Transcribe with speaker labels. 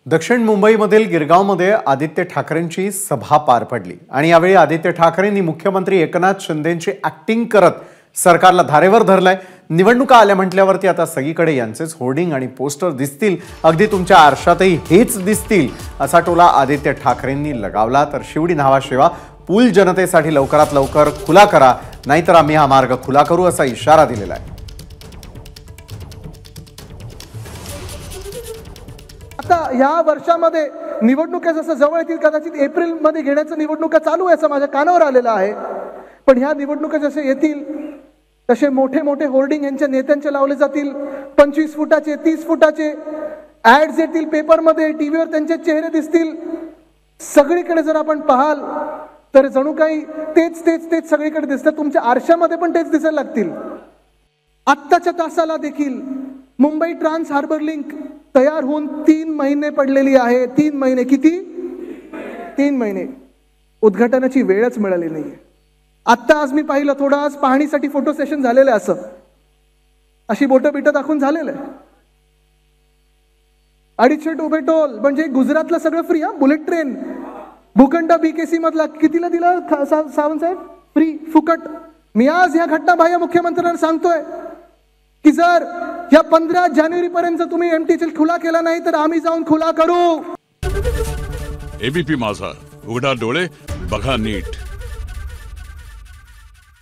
Speaker 1: दक्षिण मुंबईमधील गिरगावमध्ये आदित्य ठाकरेंची सभा पार पडली आणि यावेळी आदित्य ठाकरेंनी मुख्यमंत्री एकनाथ शिंदेंची ॲक्टिंग करत सरकारला धारेवर धरलाय। निवडणुका आल्या म्हटल्यावरती आता सगळीकडे यांचेच होर्डिंग आणि पोस्टर दिसतील, अगदी तुमच्या आरशातही हेच दिसतील असा टोला आदित्य ठाकरेंनी लगावला। तर शिवडी न्हावाशेवा पूल जनतेसाठी लवकरात लवकर खुला करा, नाहीतर आम्ही हा मार्ग खुला करू असा इशारा दिलेला आहे।
Speaker 2: आता या वर्षामध्ये निवडणुका जसं जवळ येतील, कदाचित एप्रिल मध्ये घेण्याचं निवडणुका चालू आहे असं माझ्या कानावर आलेलं आहे। पण ह्या निवडणुका जसे येतील तसे मोठे मोठे होर्डिंग यांच्या नेत्यांचे लावले जातील, 25 फुटाचे 30 फुटाचे ऍड्स येतील पेपरमध्ये, टीव्हीवर त्यांचे चेहरे दिसतील। सगळीकडे जर आपण पाहाल तर जणू काही तेच तेच तेच सगळीकडे दिसतं, तुमच्या आरशामध्ये पण तेच दिसायला लागतील। आत्ताच्या तासाला देखील मुंबई ट्रान्स हार्बर लिंक तयार होऊन 3 महिने पडलेली आहे। 3 महिने किती? 3 महिने उद्घाटनाची वेळच मिळाली नाहीये। आत्ता आज मी पाहिलं, थोडं आज पाहणीसाठी फोटो सेशन झालेलं आहे, असं अशी बोटं बिटं दाखवून झालेलं आहे। 250 रुपये टोल म्हणजे गुजरातला सगळं फ्री। हा, बुलेट ट्रेन भूखंड बीकेसी मधला कितीला दिला सावंत साहेब? फ्री, फुकट। मी आज ह्या घटना बाह्य मुख्यमंत्र्यांना सांगतोय की जर या 15 जानेवारी पर्यंत तुम्ही एमटीएल खुला केला नाही तर आम्ही जाऊन खुला करू।
Speaker 3: एबीपी माझा, उघडा डोळे बघा नीट।